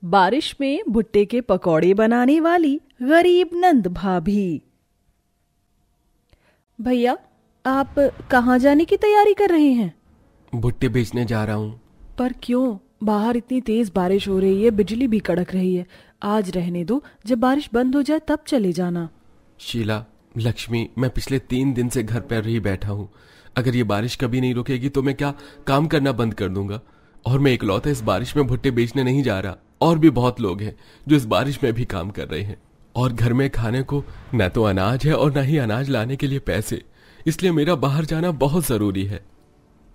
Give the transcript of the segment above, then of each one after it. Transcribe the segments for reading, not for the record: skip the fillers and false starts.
बारिश में भुट्टे के पकौड़े बनाने वाली गरीब नंद भाभी। भैया, आप कहाँ जाने की तैयारी कर रहे हैं? भुट्टे बेचने जा रहा हूँ। पर क्यों? बाहर इतनी तेज बारिश हो रही है, बिजली भी कड़क रही है। आज रहने दो, जब बारिश बंद हो जाए तब चले जाना। शीला, लक्ष्मी, मैं पिछले 3 दिन से घर पर ही बैठा हूँ। अगर ये बारिश कभी नहीं रुकेगी तो मैं क्या काम करना बंद कर दूंगा। और मैं इकलौता इस बारिश में भुट्टे बेचने नहीं जा रहा। और भी बहुत लोग हैं जो इस बारिश में भी काम कर रहे हैं, और घर में खाने को न तो अनाज है और न ही अनाज लाने के लिए पैसे। इसलिए मेरा बाहर जाना बहुत जरूरी है।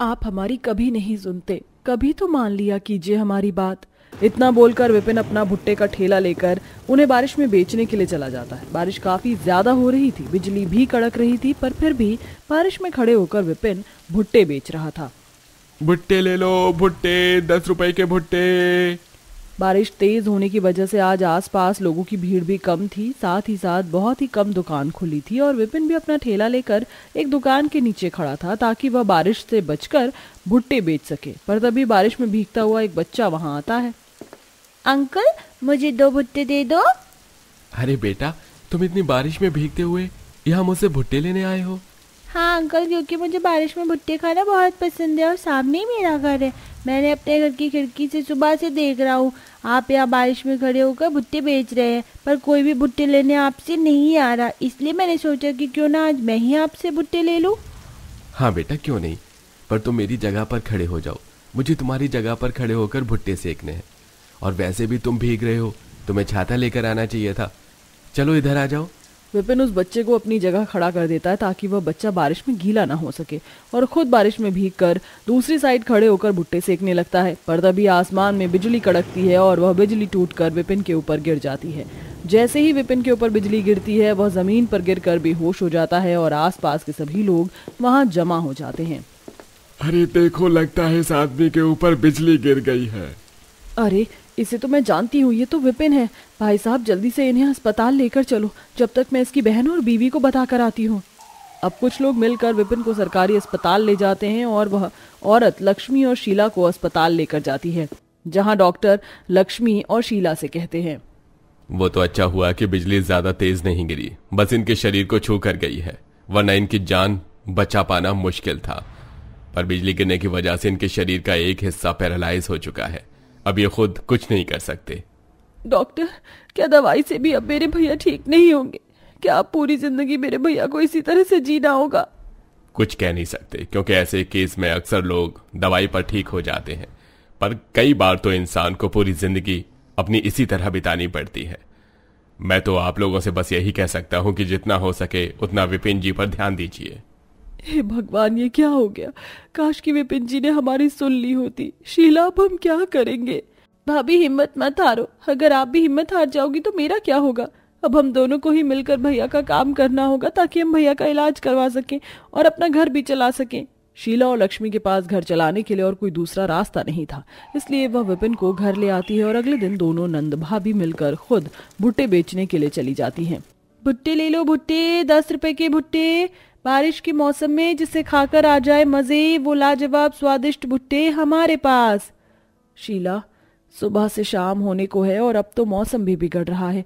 आप हमारी कभी नहीं सुनते, कभी तो मान लिया कीजिए हमारी बात। इतना बोलकर विपिन अपना भुट्टे का ठेला लेकर उन्हें बारिश में बेचने के लिए चला जाता है। बारिश काफी ज्यादा हो रही थी, बिजली भी कड़क रही थी, पर फिर भी बारिश में खड़े होकर विपिन भुट्टे बेच रहा था। भुट्टे ले लो, भुट्टे, 10 रुपए के भुट्टे। बारिश तेज होने की वजह से आज आसपास लोगों की भीड़ भी कम थी, साथ ही साथ बहुत ही कम दुकान खुली थी, और विपिन भी अपना ठेला लेकर एक दुकान के नीचे खड़ा था ताकि वह बारिश से बचकर भुट्टे बेच सके। पर तभी बारिश में भीगता हुआ एक बच्चा वहां आता है। अंकल, मुझे 2 भुट्टे दे दो। अरे बेटा, तुम इतनी बारिश में भीगते हुए यहाँ मुझसे भुट्टे लेने आए हो? हाँ अंकल, क्योंकि मुझे बारिश में भुट्टे खाना बहुत पसंद है और सामने ही मेरा घर है। मैंने अपने घर की खिड़की से सुबह से देख रहा हूँ आप यहाँ बारिश में खड़े होकर भुट्टे बेच रहे हैं, पर कोई भी भुट्टे लेने आपसे नहीं आ रहा। इसलिए मैंने सोचा कि क्यों ना आज मैं ही आपसे भुट्टे ले लूँ। हाँ बेटा, क्यों नहीं, पर तुम मेरी जगह पर खड़े हो जाओ। मुझे तुम्हारी जगह पर खड़े होकर भुट्टे सेकने हैं। और वैसे भी तुम भीग रहे हो, तुम्हें छाता लेकर आना चाहिए था। चलो इधर आ जाओ। विपिन उस बच्चे को अपनी जगह खड़ा कर देता है ताकि वह बच्चा बारिश में गीला ना हो सके, और खुद बारिश में भीगकर दूसरी साइड खड़े होकर भुट्टे सेकने लगता है। पर तभी आसमान में बिजली कड़कती है और वह बिजली टूटकर विपिन के ऊपर गिर जाती है। जैसे ही विपिन के ऊपर बिजली गिरती है, वह जमीन पर गिरकर बेहोश हो जाता है और आसपास के सभी लोग वहां जमा हो जाते हैं। अरे देखो, लगता है इस आदमी के ऊपर बिजली गिर गई है। अरे, इसे तो मैं जानती हूँ, ये तो विपिन है। भाई साहब, जल्दी से इन्हें अस्पताल लेकर चलो, जब तक मैं इसकी बहन और बीवी को बता कर आती हूँ। अब कुछ लोग मिलकर विपिन को सरकारी अस्पताल ले जाते हैं, और वह औरत लक्ष्मी और शीला को अस्पताल लेकर जाती है, जहाँ डॉक्टर लक्ष्मी और शीला से कहते हैं, वो तो अच्छा हुआ कि बिजली ज्यादा तेज नहीं गिरी, बस इनके शरीर को छू कर गई है, वरना इनकी जान बचा पाना मुश्किल था। पर बिजली गिरने की वजह से इनके शरीर का एक हिस्सा पैरालाइज हो चुका है। अब ये खुद कुछ नहीं कर सकते। डॉक्टर, क्या दवाई से भी अब मेरे भैया ठीक नहीं होंगे? क्या अब पूरी जिंदगी मेरे भैया को इसी तरह से जीना होगा? कुछ कह नहीं सकते, क्योंकि ऐसे केस में अक्सर लोग दवाई पर ठीक हो जाते हैं, पर कई बार तो इंसान को पूरी जिंदगी अपनी इसी तरह बितानी पड़ती है। मैं तो आप लोगों से बस यही कह सकता हूं कि जितना हो सके उतना विपिन जी पर ध्यान दीजिए। हे भगवान, ये क्या हो गया? काश कि विपिन जी ने हमारी सुन ली होती। शीला, अब हम क्या करेंगे? भाभी, हिम्मत मत हारो। अगर आप भी हिम्मत हार जाओगी तो मेरा क्या होगा? अब हम दोनों को ही मिलकर भैया का काम करना होगा ताकि हम भैया का इलाज करवा सकें और अपना घर भी चला सकें। शीला और लक्ष्मी के पास घर चलाने के लिए और कोई दूसरा रास्ता नहीं था, इसलिए वह विपिन को घर ले आती है, और अगले दिन दोनों नंद भाभी मिलकर खुद भुट्टे बेचने के लिए चली जाती हैं। भुट्टे ले लो, भुट्टे, 10 रुपए के भुट्टे। बारिश के मौसम में जिसे खाकर आ जाए मजे, वो लाजवाब स्वादिष्ट भुट्टे हमारे पास। शीला, सुबह से शाम होने को है और अब तो मौसम भी बिगड़ रहा है।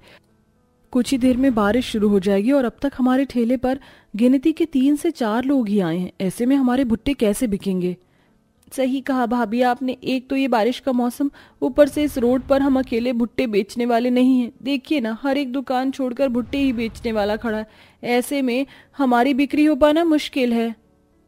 कुछ ही देर में बारिश शुरू हो जाएगी और अब तक हमारे ठेले पर गिनती के 3 से 4 लोग ही आए हैं। ऐसे में हमारे भुट्टे कैसे बिकेंगे? सही कहा भाभी आपने। एक तो ये बारिश का मौसम, ऊपर से इस रोड पर हम अकेले भुट्टे बेचने वाले नहीं हैं। देखिए ना, हर एक दुकान छोड़कर भुट्टे ही बेचने वाला खड़ा है। ऐसे में हमारी बिक्री हो पाना मुश्किल है।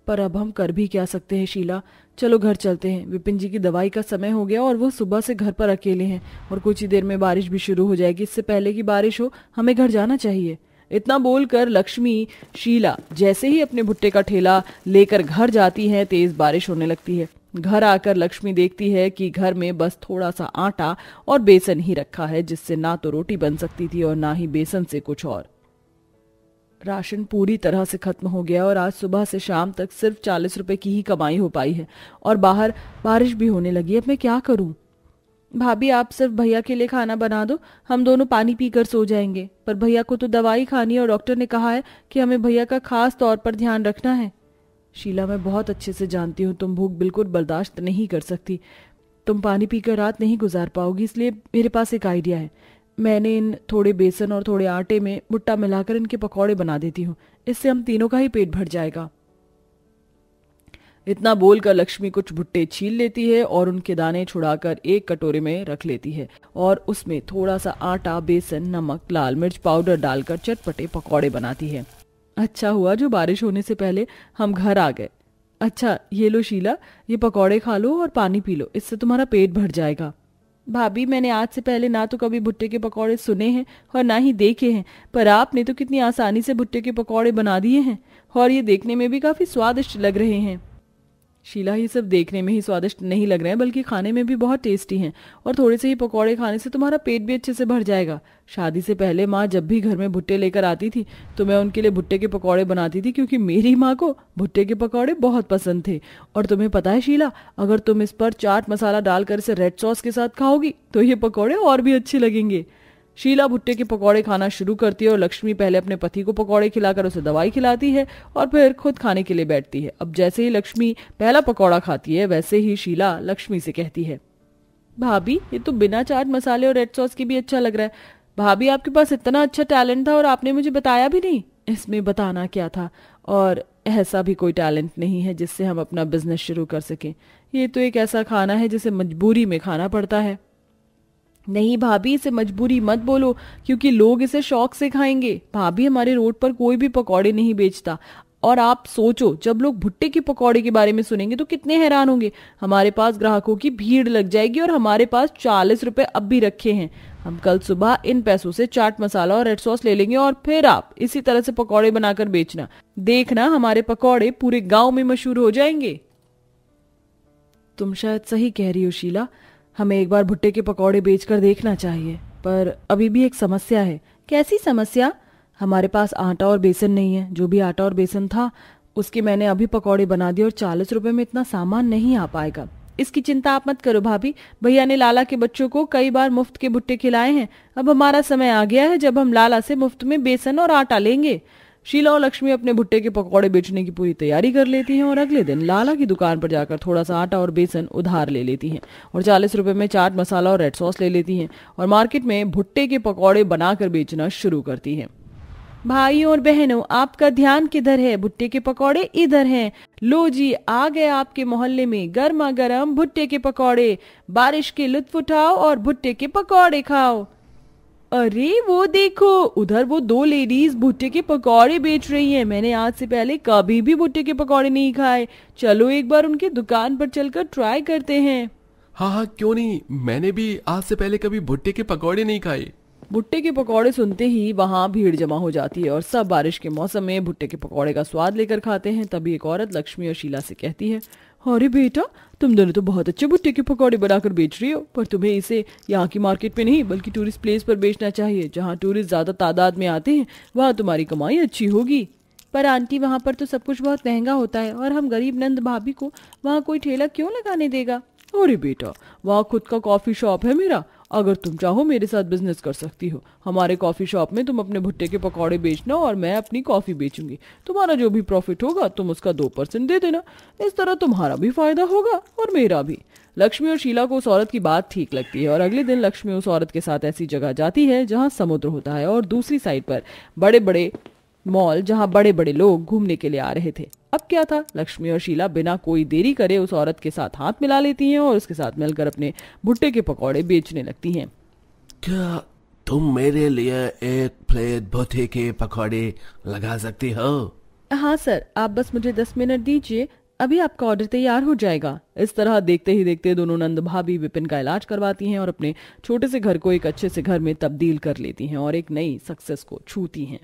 पर अब हम कर भी क्या सकते हैं शीला? चलो घर चलते हैं। विपिन जी की दवाई का समय हो गया और वो सुबह से घर पर अकेले हैं, और कुछ ही देर में बारिश भी शुरू हो जाएगी। इससे पहले कि बारिश हो, हमें घर जाना चाहिए। इतना बोलकर लक्ष्मी, शीला जैसे ही अपने भुट्टे का ठेला लेकर घर जाती हैं, तेज बारिश होने लगती है। घर आकर लक्ष्मी देखती है कि घर में बस थोड़ा सा आटा और बेसन ही रखा है, जिससे ना तो रोटी बन सकती थी और ना ही बेसन से कुछ और। राशन पूरी तरह से खत्म हो गया और आज सुबह से शाम तक सिर्फ 40 रुपए की ही कमाई हो पाई है, और बाहर बारिश भी होने लगी। अब मैं क्या करूं? भाभी, आप सिर्फ भैया के लिए खाना बना दो, हम दोनों पानी पीकर सो जाएंगे। पर भैया को तो दवाई खानी है और डॉक्टर ने कहा है कि हमें भैया का खास तौर पर ध्यान रखना है। शीला, मैं बहुत अच्छे से जानती हूँ तुम भूख बिल्कुल बर्दाश्त नहीं कर सकती, तुम पानी पीकर रात नहीं गुजार पाओगी, इसलिए मेरे पास एक आइडिया है। मैंने इन थोड़े बेसन और थोड़े आटे में भुट्टा मिलाकर इनके पकौड़े बना देती हूँ, इससे हम तीनों का ही पेट भर जाएगा। इतना बोलकर लक्ष्मी कुछ भुट्टे छील लेती है और उनके दाने छुड़ाकर एक कटोरे में रख लेती है और उसमें थोड़ा सा आटा, बेसन, नमक, लाल मिर्च पाउडर डालकर चटपटे पकौड़े बनाती है। अच्छा हुआ जो बारिश होने से पहले हम घर आ गए। अच्छा ये लो शीला, ये पकौड़े खा लो और पानी पी लो, इससे तुम्हारा पेट भर जाएगा। भाभी मैंने आज से पहले ना तो कभी भुट्टे के पकौड़े सुने हैं और ना ही देखे हैं, पर आपने तो कितनी आसानी से भुट्टे के पकौड़े बना दिए हैं और ये देखने में भी काफी स्वादिष्ट लग रहे हैं। शीला, ये सब देखने में ही स्वादिष्ट नहीं लग रहे हैं बल्कि खाने में भी बहुत टेस्टी हैं और थोड़े से ही पकौड़े खाने से तुम्हारा पेट भी अच्छे से भर जाएगा। शादी से पहले माँ जब भी घर में भुट्टे लेकर आती थी तो मैं उनके लिए भुट्टे के पकौड़े बनाती थी, क्योंकि मेरी माँ को भुट्टे के पकौड़े बहुत पसंद थे। और तुम्हें पता है शीला, अगर तुम इस पर चाट मसाला डालकर इसे रेड सॉस के साथ खाओगी तो ये पकौड़े और भी अच्छे लगेंगे। शीला भुट्टे के पकौड़े खाना शुरू करती है और लक्ष्मी पहले अपने पति को पकौड़े खिलाकर उसे दवाई खिलाती है और फिर खुद खाने के लिए बैठती है। अब जैसे ही लक्ष्मी पहला पकौड़ा खाती है वैसे ही शीला लक्ष्मी से कहती है, भाभी ये तो बिना चाट मसाले और रेड सॉस की भी अच्छा लग रहा है। भाभी आपके पास इतना अच्छा टैलेंट था और आपने मुझे बताया भी नहीं। इसमें बताना क्या था, और ऐसा भी कोई टैलेंट नहीं है जिससे हम अपना बिजनेस शुरू कर सकें। ये तो एक ऐसा खाना है जिसे मजबूरी में खाना पड़ता है। नहीं भाभी, इसे मजबूरी मत बोलो, क्योंकि लोग इसे शौक से खाएंगे। भाभी हमारे रोड पर कोई भी पकौड़े नहीं बेचता, और आप सोचो जब लोग भुट्टे के पकौड़े के बारे में सुनेंगे तो कितने हैरान होंगे। हमारे पास ग्राहकों की भीड़ लग जाएगी और हमारे पास 40 रुपए अब भी रखे हैं। हम कल सुबह इन पैसों से चाट मसाला और रेड सॉस ले लेंगे और फिर आप इसी तरह से पकौड़े बनाकर बेचना। देखना हमारे पकौड़े पूरे गांव में मशहूर हो जाएंगे। तुम शायद सही कह रही हो शीला, हमें एक बार भुट्टे के पकौड़े बेचकर देखना चाहिए, पर अभी भी एक समस्या है। कैसी समस्या? हमारे पास आटा और बेसन नहीं है। जो भी आटा और बेसन था उसके मैंने अभी पकौड़े बना दिए और 40 रुपए में इतना सामान नहीं आ पाएगा। इसकी चिंता आप मत करो भाभी, भैया ने लाला के बच्चों को कई बार मुफ्त के भुट्टे खिलाए हैं। अब हमारा समय आ गया है जब हम लाला से मुफ्त में बेसन और आटा लेंगे। शीला और लक्ष्मी अपने भुट्टे के पकौड़े बेचने की पूरी तैयारी कर लेती हैं और अगले दिन लाला की दुकान पर जाकर थोड़ा सा आटा और बेसन उधार ले लेती हैं और 40 रुपए में चाट मसाला और रेड सॉस ले लेती हैं और मार्केट में भुट्टे के पकौड़े बनाकर बेचना शुरू करती हैं। भाई और बहनों, आपका ध्यान किधर है? भुट्टे के पकौड़े इधर हैं। लो जी, आ गए आपके मोहल्ले में गर्मा गर्म भुट्टे के पकौड़े। बारिश के लुत्फ उठाओ और भुट्टे के पकौड़े खाओ। अरे वो देखो, उधर वो दो लेडीज भुट्टे के पकौड़े बेच रही हैं। मैंने आज से पहले कभी भी भुट्टे के पकौड़े नहीं खाए। चलो एक बार उनकी दुकान पर चलकर ट्राई करते हैं। हाँ हाँ, क्यों नहीं, मैंने भी आज से पहले कभी भुट्टे के पकौड़े नहीं खाए। भुट्टे के पकौड़े सुनते ही वहां भीड़ जमा हो जाती है और सब बारिश के मौसम में भुट्टे के पकौड़े का स्वाद लेकर खाते हैं। तभी एक औरत लक्ष्मी और शीला से कहती है, अरे बेटा, तुम दोनों तो बहुत अच्छे भुट्टे के पकौड़े बनाकर बेच रही हो, पर तुम्हें इसे यहाँ की मार्केट में नहीं बल्कि टूरिस्ट प्लेस पर बेचना चाहिए। जहाँ टूरिस्ट ज्यादा तादाद में आते हैं वहाँ तुम्हारी कमाई अच्छी होगी। पर आंटी, वहाँ पर तो सब कुछ बहुत महंगा होता है और हम गरीब नंद भाभी को वहाँ कोई ठेला क्यों लगाने देगा? अरे बेटा, वहाँ खुद का कॉफी शॉप है मेरा। अगर तुम चाहो मेरे साथ बिजनेस कर सकती हो। हमारे कॉफी शॉप में तुम अपने भुट्टे के पकौड़े बेचना और मैं अपनी कॉफी बेचूंगी। तुम्हारा जो भी प्रॉफिट होगा तुम उसका 2% दे देना। इस तरह तुम्हारा भी फायदा होगा और मेरा भी। लक्ष्मी और शीला को उस औरत की बात ठीक लगती है और अगले दिन लक्ष्मी उस औरत के साथ ऐसी जगह जाती है जहाँ समुद्र होता है और दूसरी साइड पर बड़े बड़े मॉल जहाँ बड़े बड़े लोग घूमने के लिए आ रहे थे। अब क्या था, लक्ष्मी और शीला बिना कोई देरी करे उस औरत के साथ हाथ मिला लेती हैं और उसके साथ मिलकर अपने भुट्टे के पकौड़े बेचने लगती हैं। क्या तुम मेरे लिए एक प्लेट भुट्टे के पकौड़े लगा सकती हो? हाँ सर, आप बस मुझे 10 मिनट दीजिए, अभी आपका ऑर्डर तैयार हो जाएगा। इस तरह देखते ही देखते दोनों नंद भाभी विपिन का इलाज करवाती हैं और अपने छोटे से घर को एक अच्छे से घर में तब्दील कर लेती हैं और एक नई सक्सेस को छूती हैं।